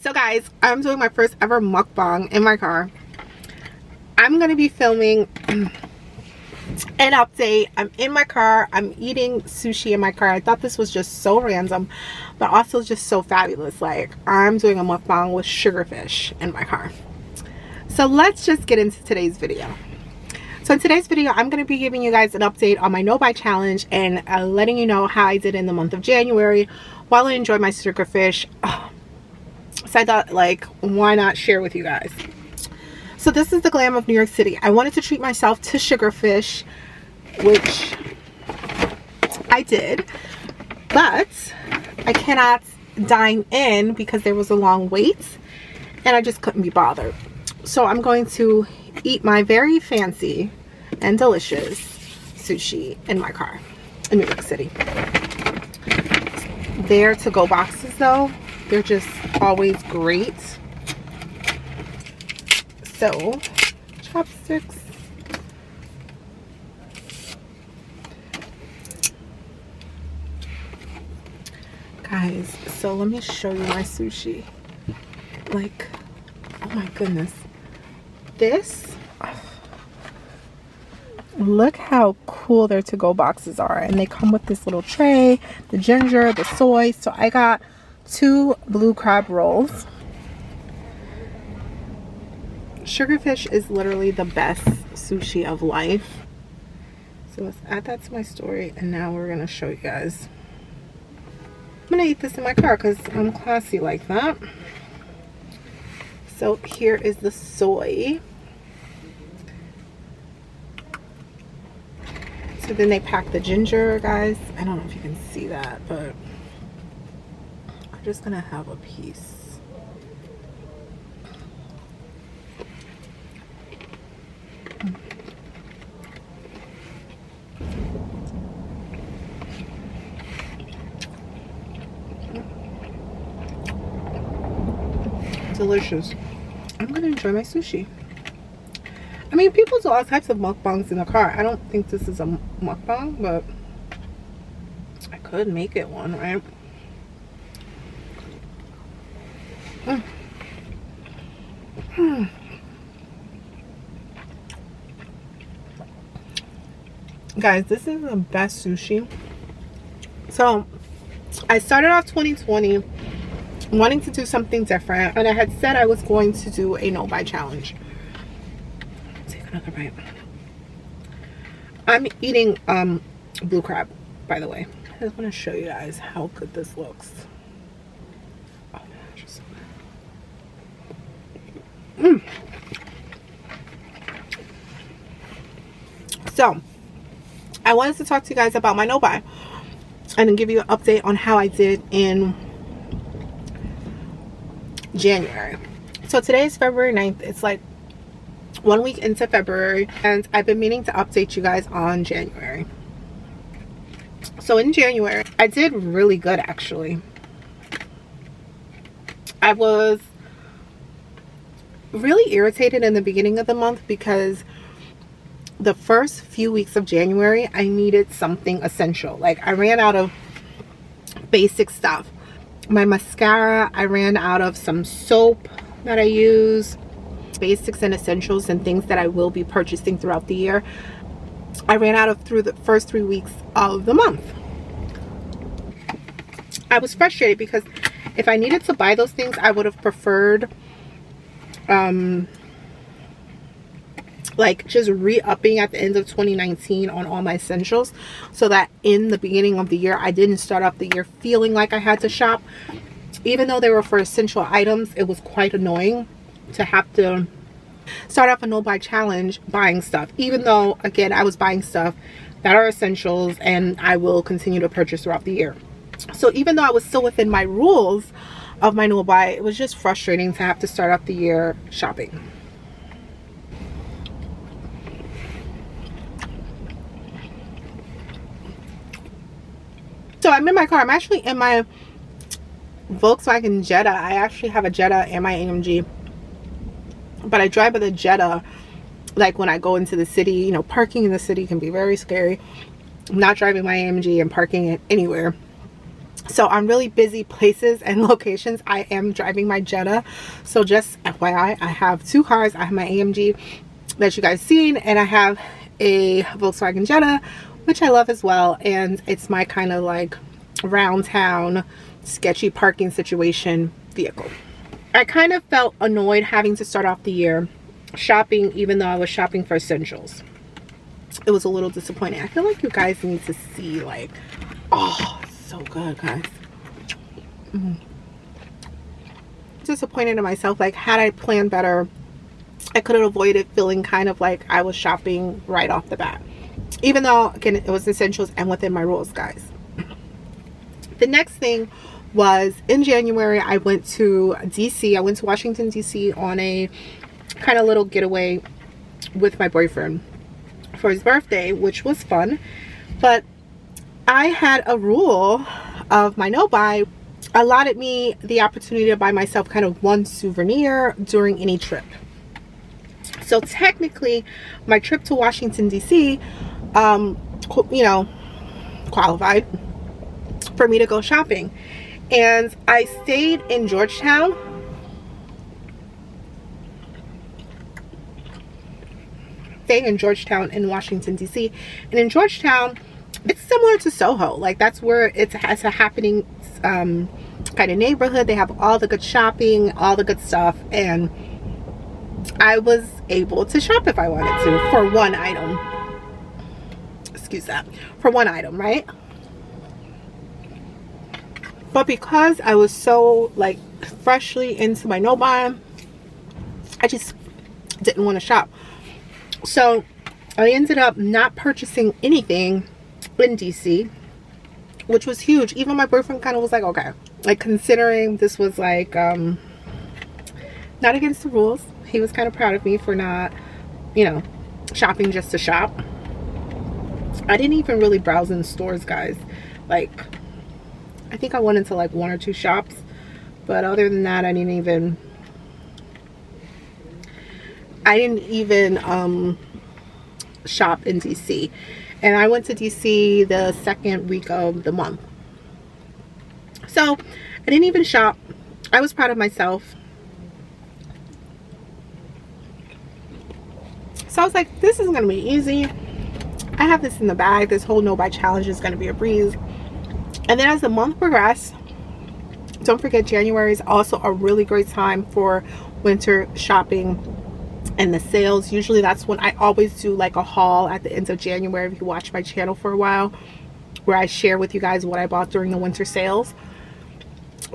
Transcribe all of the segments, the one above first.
So guys, I'm doing my first ever mukbang in my car. I'm going to be filming an update. I'm in my car. I'm eating sushi in my car. I thought this was just so random, but also just so fabulous. Like, I'm doing a mukbang with Sugarfish in my car. So let's just get into today's video. So in today's video, I'm going to be giving you guys an update on my no-buy challenge and letting you know how I did in the month of January while I enjoy my Sugarfish. So I thought, like, why not share with you guys? So this is the glam of New York City. I wanted to treat myself to Sugarfish, which I did, but I cannot dine in because there was a long wait and I just couldn't be bothered. So I'm going to eat my very fancy and delicious sushi in my car in New York City. Their to-go boxes though, they're just always great. So, chopsticks. Guys, so let me show you my sushi. Like, oh my goodness. This, look how cool their to-go boxes are. And they come with this little tray, the ginger, the soy. So I got 2 blue crab rolls. Sugarfish is literally the best sushi of life. So let's add that to my story, and now we're gonna show you guys. I'm gonna eat this in my car because I'm classy like that. So here is the soy. So then they pack the ginger, guys. I don't know if you can see that, but I'm just gonna have a piece. Delicious. I'm gonna enjoy my sushi. I mean, people do all types of mukbangs in the car. I don't think this is a mukbang, but I could make it one, right? Guys, this is the best sushi. So I started off 2020 wanting to do something different, and I had said I was going to do a no-buy challenge. Take another bite. I'm eating blue crab, by the way. I just want to show you guys how good this looks. Oh my gosh, it's so good. So I wanted to talk to you guys about my no-buy and then give you an update on how I did in January. So today is February 9th. It's like 1 week into February, and I've been meaning to update you guys on January. So in January, I did really good actually. I was really irritated in the beginning of the month because the first few weeks of January, I needed something essential. Like, I ran out of basic stuff. My mascara, I ran out of some soap that I use, basics and essentials and things that I will be purchasing throughout the year. I ran out of through the first 3 weeks of the month. I was frustrated because if I needed to buy those things, I would have preferred like just re-upping at the end of 2019 on all my essentials, so that in the beginning of the year I didn't start off the year feeling like I had to shop. Even though they were for essential items, it was quite annoying to have to start off a no-buy challenge buying stuff, even though again I was buying stuff that are essentials and I will continue to purchase throughout the year. So even though I was still within my rules of my no-buy, it was just frustrating to have to start off the year shopping. So I'm in my car. I'm actually in my Volkswagen Jetta. I actually have a Jetta and my AMG, but I drive with a Jetta like when I go into the city. You know, parking in the city can be very scary. I'm not driving my AMG and parking it anywhere. So on really busy places and locations, I am driving my Jetta. So just FYI, I have two cars. I have my AMG that you guys seen, and I have a Volkswagen Jetta, which I love as well. And it's my kind of like around town sketchy parking situation vehicle. I kind of felt annoyed having to start off the year shopping, even though I was shopping for essentials. It was a little disappointing. I feel like you guys need to see, like, oh, so good, guys. Disappointed in myself. Like, had I planned better, I could have avoided feeling kind of like I was shopping right off the bat, even though, again, it was essentials and within my rules, guys. The next thing was in January, I went to DC. I went to Washington, DC on a kind of little getaway with my boyfriend for his birthday, which was fun. But I had a rule of my no buy allotted me the opportunity to buy myself kind of one souvenir during any trip. So technically my trip to Washington DC you know, qualified for me to go shopping. And I stayed in Georgetown. In Washington DC. And in Georgetown, it's similar to Soho. Like, that's where it's a happening kind of neighborhood. They have all the good shopping, all the good stuff, and I was able to shop if I wanted to for one item. Excuse that. For one item, right? But because I was so like freshly into my no buy, I just didn't want to shop. So I ended up not purchasing anything in DC, which was huge. Even my boyfriend kind of was like, okay, like, considering this was like not against the rules, he was kind of proud of me for not, you know, shopping just to shop. I didn't even really browse in stores, guys. Like, I think I went into like one or two shops, but other than that, I didn't even shop in DC. And I went to DC the second week of the month. So I didn't even shop. I was proud of myself. So I was like, this is going to be easy. I have this in the bag. This whole no buy challenge is going to be a breeze. And then as the month progressed, don't forget, January is also a really great time for winter shopping and the sales. Usually that's when I always do like a haul at the end of January, if you watch my channel for a while, where I share with you guys what I bought during the winter sales.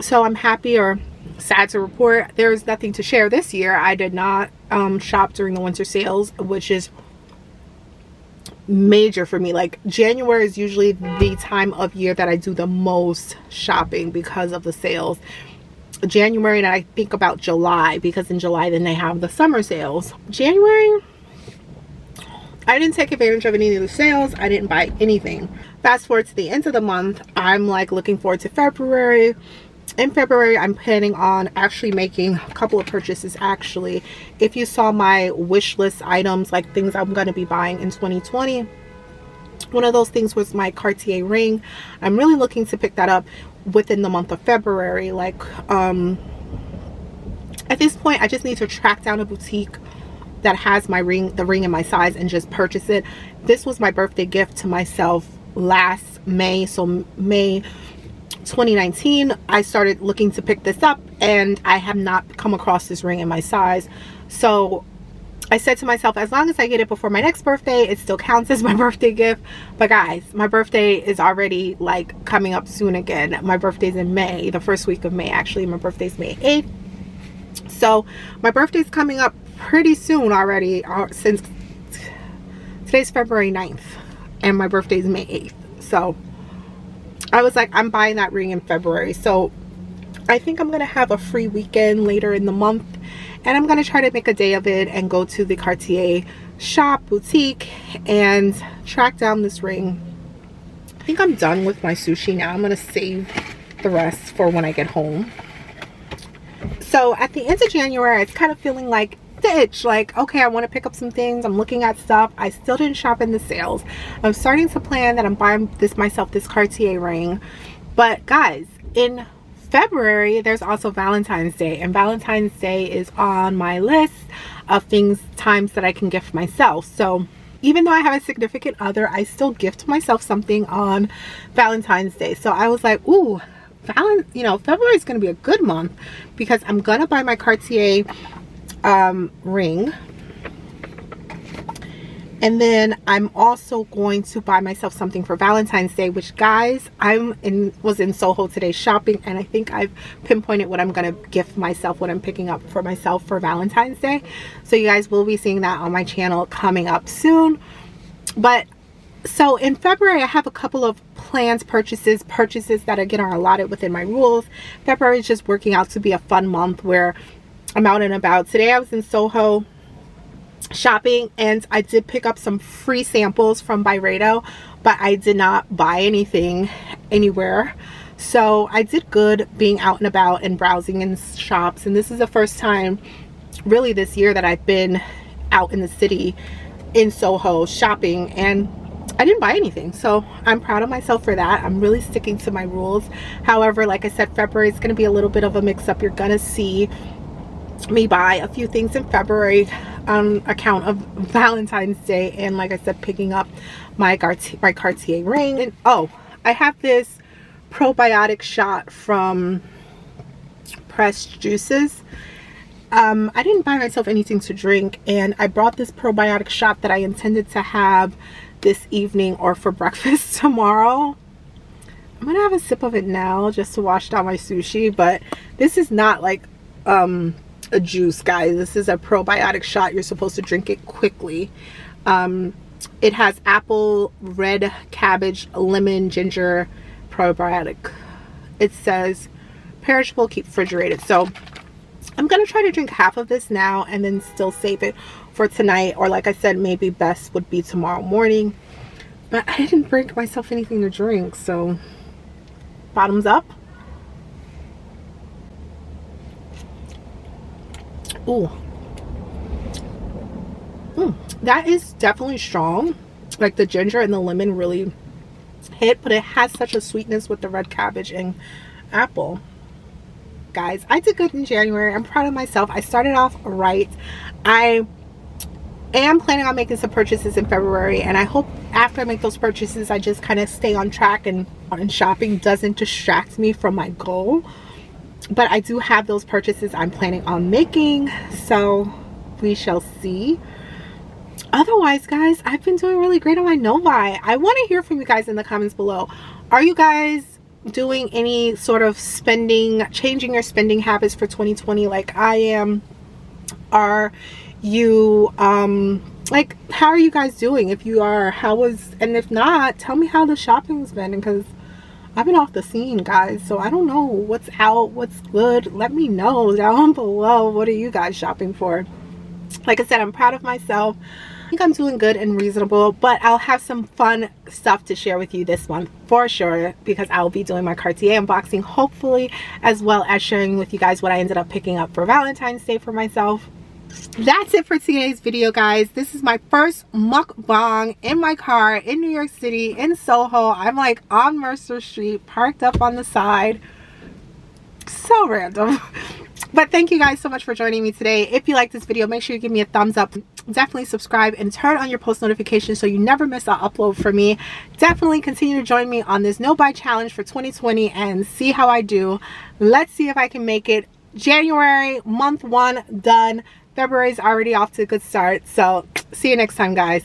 So I'm happy or sad to report there's nothing to share this year. I did not shop during the winter sales, which is major for me. Like, January is usually the time of year that I do the most shopping because of the sales. January, and I think about July, because in July then they have the summer sales. January, I didn't take advantage of any of the sales. I didn't buy anything. Fast forward to the end of the month, I'm like looking forward to February. In February, I'm planning on actually making a couple of purchases. Actually, if you saw my wish list items, like things I'm going to be buying in 2020, one of those things was my Cartier ring. I'm really looking to pick that up within the month of February. Like, at this point, I just need to track down a boutique that has my ring, the ring in my size, and just purchase it. This was my birthday gift to myself last May. So May 2019, I started looking to pick this up, and I have not come across this ring in my size. So I said to myself, as long as I get it before my next birthday, it still counts as my birthday gift. But guys, my birthday is already like coming up soon again. My birthday's in May, the first week of May. Actually, my birthday's May 8th. So my birthday's coming up pretty soon already, since today's February 9th and my birthday's May 8th. So I was like, I'm buying that ring in February. So I think I'm gonna have a free weekend later in the month, and I'm gonna try to make a day of it and go to the Cartier shop boutique and track down this ring. I think I'm done with my sushi now. I'm gonna save the rest for when I get home. So at the end of January, it's kind of feeling like the itch, like, okay, I want to pick up some things. I'm looking at stuff. I still didn't shop in the sales. I'm starting to plan that I'm buying myself this Cartier ring. But guys, in February there's also Valentine's Day, and Valentine's Day is on my list of times that I can gift myself. So even though I have a significant other, I still gift myself something on Valentine's Day. So I was like, ooh, February is going to be a good month because I'm going to buy my Cartier ring. And then I'm also going to buy myself something for Valentine's Day, which guys, was in Soho today shopping, and I think I've pinpointed what I'm going to gift myself, what I'm picking up for myself for Valentine's Day. So you guys will be seeing that on my channel coming up soon. But so in February, I have a couple of plans, purchases that again are allotted within my rules. February is just working out to be a fun month where I'm out and about. Today I was in Soho shopping, and I did pick up some free samples from Byredo, but I did not buy anything anywhere. So I did good being out and about and browsing in shops, and this is the first time really this year that I've been out in the city in Soho shopping, and I didn't buy anything. So I'm proud of myself for that. I'm really sticking to my rules. However, like I said, February is going to be a little bit of a mix-up. You're gonna see me buy a few things in February on account of Valentine's Day, and like I said, picking up my Cartier ring. And oh, I have this probiotic shot from Pressed Juices. I didn't buy myself anything to drink, and I brought this probiotic shot that I intended to have this evening or for breakfast tomorrow. I'm gonna have a sip of it now just to wash down my sushi, but this is not like a juice, guys. This is a probiotic shot. You're supposed to drink it quickly. It has apple, red cabbage, lemon, ginger probiotic. It says perishable, keep refrigerated. So I'm gonna try to drink half of this now and then still save it for tonight, or like I said, maybe best would be tomorrow morning. But I didn't bring myself anything to drink, so bottoms up. Ooh. That is definitely strong. Like the ginger and the lemon really hit, but it has such a sweetness with the red cabbage and apple. Guys, I did good in January. I'm proud of myself. I started off right. I am planning on making some purchases in February, and I hope after I make those purchases I just kind of stay on track and shopping doesn't distract me from my goal. But I do have those purchases I'm planning on making, so we shall see. Otherwise, guys, I've been doing really great on my Novi. I want to hear from you guys in the comments below. Are you guys doing any sort of spending, changing your spending habits for 2020 like I am? Are you like, how are you guys doing? If you are, and if not, tell me how the shopping's been, because I've been off the scene, guys, so I don't know what's out, what's good. Let me know down below. What are you guys shopping for? Like I said, I'm proud of myself. I think I'm doing good and reasonable, but I'll have some fun stuff to share with you this month for sure, because I'll be doing my Cartier unboxing, hopefully, as well as sharing with you guys what I ended up picking up for Valentine's Day for myself. That's it for today's video, guys. This is my first mukbang in my car in New York City, in Soho. I'm like on Mercer Street, parked up on the side. So random. But thank you guys so much for joining me today. If you like this video, make sure you give me a thumbs up. Definitely subscribe and turn on your post notifications so you never miss an upload from me. Definitely continue to join me on this no buy challenge for 2020 and see how I do. Let's see if I can make it. January, month 1 done. February's already off to a good start. So see you next time, guys.